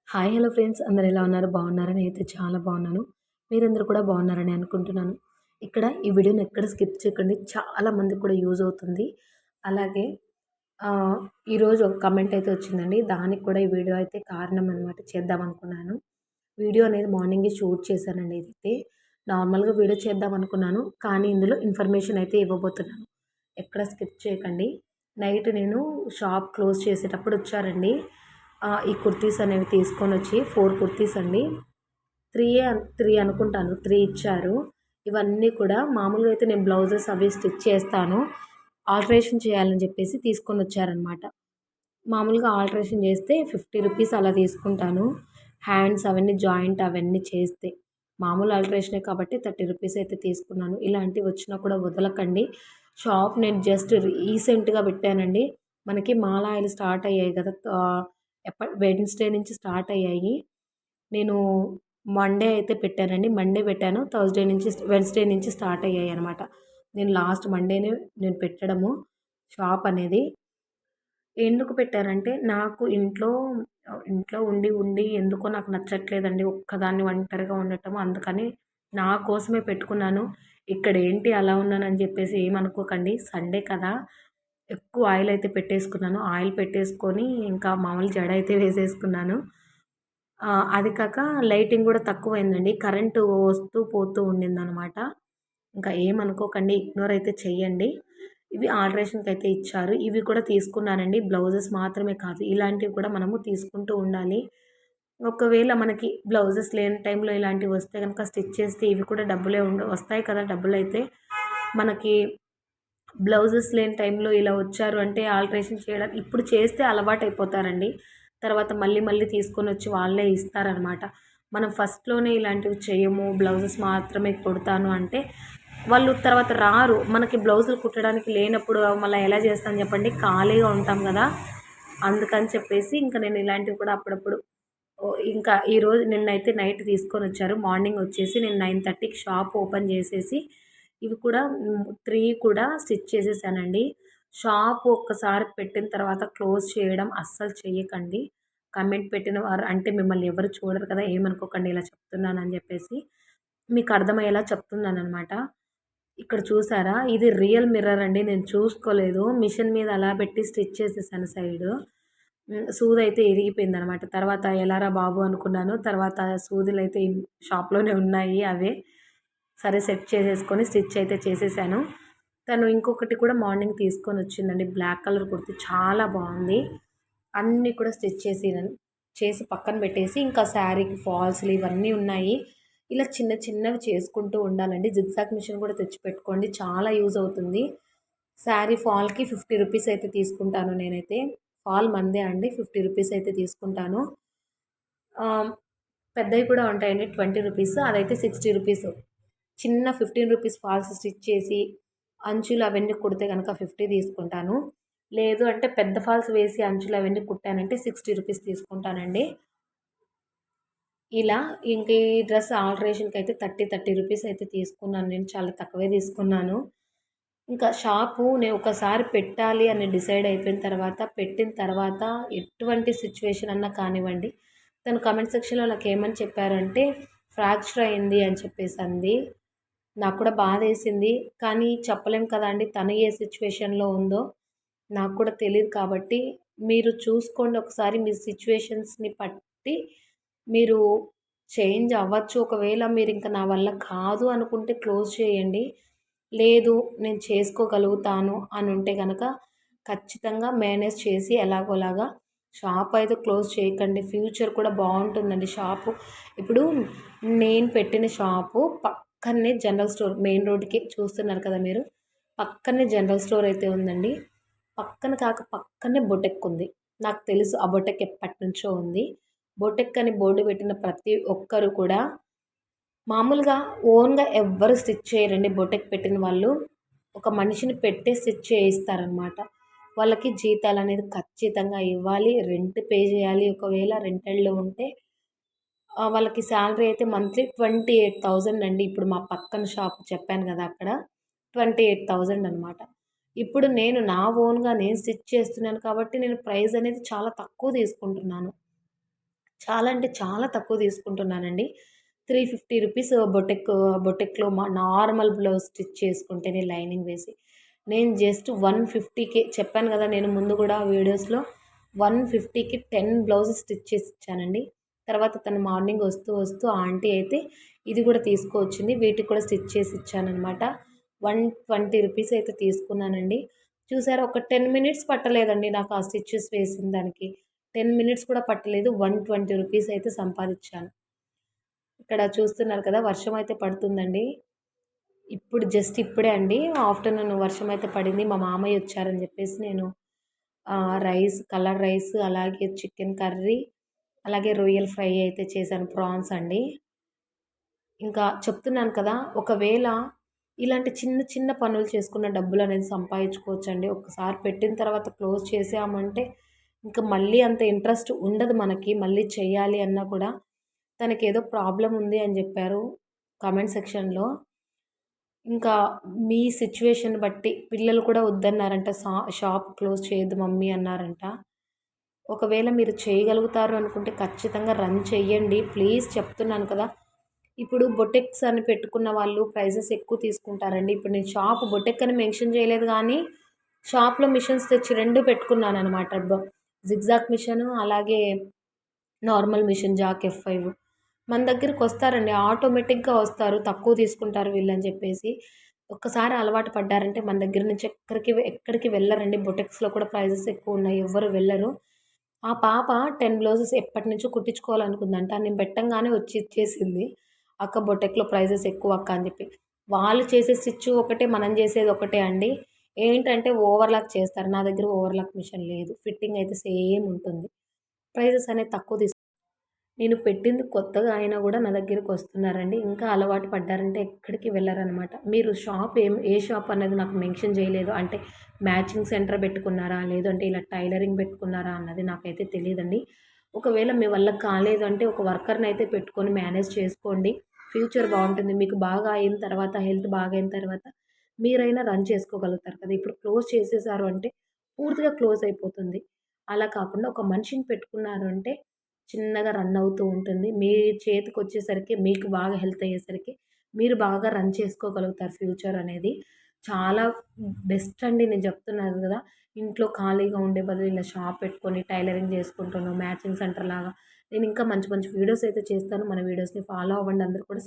Hi hello friends అందరు ఎలా ఉన్నారు? బాగున్నారా? నేనైతే చాలా బాగున్నాను. మీరందరూ కూడా బాగున్నారని అనుకుంటున్నాను. ఇక్కడ ఈ వీడియోని ఎక్కడ స్కిప్ చేయకండి. చాలా మందికి కూడా యూజ్ అవుతుంది. అలాగే ఆహ్, ఈరోజు ఒక కమెంట్ అయితే వచ్చిందండి. దానికి కూడా ఈ వీడియో అయితే కారణం అనమాట. చేద్దాం అనుకున్నాను. వీడియో అనేది మార్నింగే షూట్ చేశానండి ఇదైతే. నార్మల్‌గా వీడియో చేద్దాం అనుకున్నాను. కానీ ఇందులో ఇన్ఫర్మేషన్ అయితే ఇవ్వబోతున్నాను. ఎక్కడ స్కిప్ చేయకండి. నైట్ నేను షాప్ క్లోజ్ చేసేటప్పుడు వచ్చారండి. ఈ కుర్తీస్ అనేవి తీసుకొనొచ్చి 4 కుర్తీస్ అండి. 3 అనుకుంటాను. 3 ఇచ్చారు. ఇవన్నీ కూడా మామూలుగా అయితే నేను బ్లౌజెస్ అవి స్టిచ్ చేస్తాను. ఆల్టరేషన్ చేయాలని చెప్పేసి తీసుకొనొచ్చారనమాట. మామూలుగా ఆల్టరేషన్ చేస్తే 50 రూపీస్ అలా తీసుకుంటాను. హ్యాండ్స్ అవన్నీ జాయింట్ అవన్నీ చేస్తే. మామూలు ఆల్టరేషనే కాబట్టి 30 రూపీస్ అయితే తీసుకున్నాను. ఇలాంటివి వచ్చినా కూడా వదలకండి. షాప్ నేను జస్ట్ రీసెంట్‌గా పెట్టానండి. మనకి మాలాయిలు స్టార్ట్ అయ్యాయి కదా! వెడ్నెస్‌డే నుంచి స్టార్ట్ అయ్యాయి. నేను మండే అయితే పెట్టానండి. మండే పెట్టాను. వెడ్నెస్‌డే నుంచి స్టార్ట్ అయ్యాయనమాట. నేను లాస్ట్ మండేనే నేను పెట్టడము షాప్ అనేది. ఎందుకు పెట్టానంటే నాకు ఇంట్లో ఉండి ఎందుకో నాకు నచ్చట్లేదండి. ఒక్కదాన్ని ఒంటరిగా ఉండటం. అందుకని నా కోసమే పెట్టుకున్నాను. ఇక్కడేంటి అలా ఉన్నానని చెప్పేసి ఏమనుకోకండి. సండే కదా! ఎక్కువ ఆయిల్ అయితే పెట్టేసుకున్నాను. ఆయిల్ పెట్టేసుకొని ఇంకా మామూలు జడ అయితే వేసేసుకున్నాను. అది కాక లైటింగ్ గూడా తక్కువైందండి. కరెంటు వస్తూ పోతూ ఉండిందనమాట. ఇంకా ఏమనుకోకండి. ఇగ్నోర్ అయితే చెయ్యండి. ఇవి ఆల్టరేషన్‌కయితే ఇచ్చారు. ఇవి కూడా తీసుకున్నానండి. బ్లౌజెస్ మాత్రమే కాదు. ఇలాంటివి కూడా మనము తీసుకుంటూ ఉండాలి. ఒకవేళ మనకి బ్లౌజెస్ లేని టైంలో ఇలాంటివి వస్తే గనక స్టిచ్ చేస్తే ఇవి కూడా డబ్బులే వస్తాయి కదా! డబ్బులైతే. మనకి బ్లౌజెస్ లేని టైంలో ఇలా వచ్చారు అంటే ఆల్టరేషన్ చేయడం ఇప్పుడు చేస్తే అలవాటయిపోతారండి. తర్వాత మళ్ళీ మళ్ళీ తీసుకొనొచ్చి వాళ్ళే ఇస్తారనమాట. మనం ఫస్ట్‌లోనే ఇలాంటివి చెయ్యము, బ్లౌజెస్ మాత్రమే కుడతాను అంటే వాళ్ళు తర్వాత రారు. మనకి బ్లౌజులు కుట్టడానికి లేనప్పుడు మళ్ళా ఎలా చేస్తాం చెప్పండి? ఖాళీగా ఉంటాం గదా! అందుకని చెప్పేసి ఇంక నేను ఇలాంటివి కూడా అప్పుడప్పుడు ఇంకా నిన్నైతే నైట్ తీసుకొనొచ్చారు. మార్నింగ్ వచ్చేసి నేను 9:30కి షాప్ ఓపెన్ చేసేసి ఇవి కూడా 3 కూడా స్టిచ్ చేసేసానండి. షాప్ ఒక్కసారి పెట్టిన తర్వాత క్లోజ్ చేయడం అస్సలు చెయ్యకండి. కామెంట్ పెట్టిన వారు అంటే మిమ్మల్ని ఎవరు చూడరు కదా! ఏమనుకోకండి ఇలా చెప్తున్నానని జెప్పేసి. మీకు అర్థమయ్యేలా చెప్తున్నాననమాట. ఇక్కడ చూసారా? ఇది రియల్ మిర్రర్ అండి. నేను చూసుకోలేదు. మిషన్ మీద అలా పెట్టి స్టిచ్ చేసేసాను సైడు. సూదయితే ఇరిగిపోయిందనమాట. తర్వాత ఎలారా బాబు అనుకున్నాను. తర్వాత సూదులైతే షాప్‌లోనే ఉన్నాయి అవే. సరే సెట్ చేసేసుకొని స్టిచ్ అయితే చేసేసాను. తను ఇంకొకటి కూడా మార్నింగ్ తీసుకొనొచ్చిందండి. బ్లాక్ కలర్ కుర్తీ చాలా బావుంది. అన్నీ కూడా స్టిచ్ చేసి పక్కన పెట్టేసి ఇంకా శారీకి ఫాల్స్‌లు ఇవన్నీ ఉన్నాయి. ఇలా చిన్న చిన్నవి చేసుకుంటూ ఉండాలండి. జిగ్‌జాగ్ మిషన్ కూడా తెచ్చిపెట్టుకోండి. చాలా యూజ్ అవుతుంది. శారీ ఫాల్‌కి 50 రూపీస్ అయితే తీసుకుంటాను నేనైతే. ఫాల్ మనదే అండి. 50 రూపీస్ అయితే తీసుకుంటాను. ఆహ్, పెద్దవి కూడా ఉంటాయండి 20 రూపీస్. అదైతే 60 రూపీస్. చిన్న 15 రూపీస్ ఫాల్స్ స్టిచ్ చేసి, అంచులు అవన్నీ కుడితే గనక 50 తీసుకుంటాను. లేదు అంటే పెద్ద ఫాల్స్ వేసి అంచులు అవన్నీ కుట్టానంటే 60 రూపీస్ తీసుకుంటానండి. ఇలా ఇంక ఈ డ్రెస్ ఆల్టరేషన్‌కైతే 30 రూపీస్ అయితే తీసుకున్నాను నేను. చాలా తక్కువే తీసుకున్నాను. ఇంకా షాపు నేను ఒకసారి పెట్టాలి అని డిసైడ్ అయిపోయిన తర్వాత, పెట్టిన తర్వాత ఎటువంటి సిట్యుయేషన్ అన్నా కానివ్వండి, తను కామెంట్ సెక్షన్‌లో నాకేమని చెప్పారంటే, ఫ్రాక్చర్ అయింది అని చెప్పేసి అంది. నాకు కూడా బాధేసింది. కానీ చెప్పలేం కదండీ! తను ఏ సిట్యుయేషన్‌లో ఉందో నాకు కూడా తెలీదు కాబట్టి, మీరు చూసుకోండి ఒకసారి మీ సిట్యుయేషన్స్‌ని బట్టి మీరు చేంజ్ అవ్వచ్చు. ఒకవేళ మీరింక నా వల్ల కాదు అనుకుంటే క్లోజ్ చేయండి. లేదు నేను చేసుకోగలుగుతాను అనుంటే గనక ఖచ్చితంగా మేనేజ్ చేసి ఎలాగోలాగా షాప్ అయితే క్లోజ్ చేయకండి. ఫ్యూచర్ కూడా బావుంటుందండి షాపు. ఇప్పుడు నేను పెట్టిన షాపు పక్కనే జనరల్ స్టోర్ మెయిన్ రోడ్డుకి చూస్తున్నారు కదా మీరు. పక్కనే జనరల్ స్టోర్ అయితే ఉందండి. పక్కనే బొటెక్ ఉంది. నాకు తెలుసు ఆ బొటెక్ ఎప్పటినుంచో ఉంది. బొటెక్ అని బోర్డు పెట్టిన ప్రతి ఒక్కరు కూడా మామూలుగా ఓన్‌గా ఎవ్వరు స్టిచ్ చేయరండి బొటెక్ పెట్టిన వాళ్ళు. ఒక మనిషిని పెట్టే స్టిచ్ చేయిస్తారనమాట. వాళ్ళకి జీతాలనేది ఖచ్చితంగా ఇవ్వాలి. రెంట్ పే చేయాలి. ఒకవేళ రెంటెడ్‌లో ఉంటే వాళ్ళకి సాలరీ అయితే మంత్లీ 28,000 అండి. ఇప్పుడు మా పక్కన షాప్ చెప్పాను గదా! అక్కడ 28,000 అనమాట. ఇప్పుడు నేను నా ఓన్‌గా నేను స్టిచ్ చేస్తున్నాను కాబట్టి నేను ప్రైస్ అనేది చాలా తక్కువ తీసుకుంటున్నాను. చాలా అంటే చాలా తక్కువ తీసుకుంటున్నానండి. 350 రూపీస్ బొటెక్‌లో నార్మల్ బ్లౌజ్ స్టిచ్ చేసుకుంటేనే లైనింగ్ వేసి. నేను జస్ట్ 150కే చెప్పాను గదా! నేను ముందు గూడా వీడియోస్‌లో 150కి 10 బ్లౌజెస్ స్టిచ్ చేసి ఇచ్చానండి. తర్వాత తను మార్నింగ్ వస్తూ ఆంటీ అయితే ఇది గూడా తీసుకొచ్చింది. వీటికి కూడా స్టిచ్ చేసి ఇచ్చాననమాట. 120 రూపీస్ అయితే తీసుకున్నానండి. చూసారా ఒక 10 మినిట్స్ పట్టలేదండి నాకు ఆ స్టిచెస్ వేసిన దానికి. 10 మినిట్స్ కూడా పట్టలేదు. 120 రూపీస్ అయితే సంపాదిచ్చాను. ఇక్కడ చూస్తున్నారు కదా! వర్షం అయితే పడుతుందండి. ఇప్పుడు జస్ట్ ఇప్పుడే అండి ఆఫ్టర్‌నూన్ వర్షం అయితే పడింది. మా మామయ్య వచ్చారని చెప్పేసి నేను కలర్ రైస్ అలాగే చికెన్ కర్రీ, అలాగే రొయ్యల ఫ్రై అయితే చేశాను. ప్రాన్స్ అండి. ఇంకా చెప్తున్నాను కదా! ఒకవేళ ఇలాంటి చిన్న చిన్న పనులు చేసుకున్న డబ్బులనేది సంపాదించుకోవచ్చండి. ఒక్కసారి పెట్టిన తర్వాత క్లోజ్ చేసామంటే ఇంక మళ్ళీ అంత ఇంట్రెస్ట్ ఉండదు మనకి. మళ్ళీ చెయ్యాలి అన్నా కూడా. తనకేదో ప్రాబ్లమ్ ఉంది అని జెప్పారు కామెంట్ సెక్షన్‌లో. ఇంకా మీ సిట్యుయేషన్ బట్టి పిల్లలు కూడా వద్దన్నారంట. షాప్ క్లోజ్ చేయొద్దు మమ్మీ అన్నారంట. ఒకవేళ మీరు చేయగలుగుతారు అనుకుంటే ఖచ్చితంగా రన్ చెయ్యండి. ప్లీజ్ చెప్తున్నాను కదా! ఇప్పుడు బొటెక్స్ అని పెట్టుకున్న వాళ్ళు ప్రైజెస్ ఎక్కువ తీసుకుంటారండి. ఇప్పుడు నేను బొటెక్ అని మెన్షన్ చేయలేదు గానీ, షాప్‌లో మిషన్స్ తెచ్చి 2 పెట్టుకున్నాననమాట. జిగ్‌జాగ్ మిషను అలాగే నార్మల్ మిషన్ జాక్ F5. మన దగ్గరకొస్తారండి. ఆటోమేటిక్‌గా వస్తారు. తక్కువ తీసుకుంటారు వీళ్ళని చెప్పేసి. ఒక్కసారి అలవాటు పడ్డారంటే మన దగ్గర నుంచి ఎక్కడికి వెళ్ళరండి. బొటెక్స్‌లో కూడా ప్రైజెస్ ఎక్కువున్నాయి. ఎవ్వరు వెళ్ళరు. ఆ పాప 10 బ్లౌజెస్ ఎప్పటినుంచో కుట్టించుకోవాలనుకుందంట. నేను పెట్టంగానే వచ్చి ఇచ్చేసింది. "అక్క బొటెక్‌లో ప్రైజెస్ ఎక్కువక్క" అని చెప్పి. వాళ్ళు చేసే స్టిచ్చు ఒకటే, మనం చేసేది ఒకటే అండి. ఏంటంటే ఓవర్‌లాక్ చేస్తారు. నా దగ్గర ఓవర్‌లాక్ మిషన్ లేదు. ఫిట్టింగ్ అయితే సేమ్ ఉంటుంది. ప్రైజెస్ అనేది తక్కువ నేను పెట్టింది కొత్తగా అయినా గూడా నా దగ్గరకొస్తున్నారండి. ఇంకా అలవాటు పడ్డారంటే ఎక్కడికి వెళ్లరనమాట. మీరు ఏ షాప్ అన్నది నాకు మెన్షన్ చేయలేదు. అంటే మ్యాచింగ్ సెంటర్ పెట్టుకున్నారా? లేదంటే ఇలా టైలరింగ్ పెట్టుకున్నారా? అన్నది నాకైతే తెలీదండి. ఒకవేళ మీ వల్ల కాలేదు అంటే ఒక వర్కర్‌నైతే పెట్టుకొని మేనేజ్ చేసుకోండి. ఫ్యూచర్ బావుంటుంది. మీకు బాగా అయిన తర్వాత హెల్త్ బాగయిన తర్వాత మీరైనా రన్ చేసుకోగలుగుతారు కదా! ఇప్పుడు క్లోజ్ చేసేసారు అంటే పూర్తిగా క్లోజ్ అయిపోతుంది. అలా కాకుండా ఒక మనిషిని పెట్టుకున్నారు అంటే చిన్నగా రన్ అవుతూ ఉంటుంది. మీ చేతికొచ్చేసరికి మీకు బాగా హెల్త్ అయ్యేసరికి మీరు బాగా రన్ చేసుకోగలుగుతారు ఫ్యూచర్ అనేది. చాలా బెస్ట్ అండి నేను చెప్తున్నాను గదా! ఇంట్లో ఖాళీగా ఉండే బదులు ఇలా షాప్ పెట్టుకొని టైలరింగ్ చేసుకుంటాను. మ్యాచింగ్ సెంటర్ లాగా. నేను ఇంకా మంచి మంచి వీడియోస్ అయితే చేస్తాను. మన వీడియోస్‌ని ఫాలో అవ్వండి. అందరూ కూడా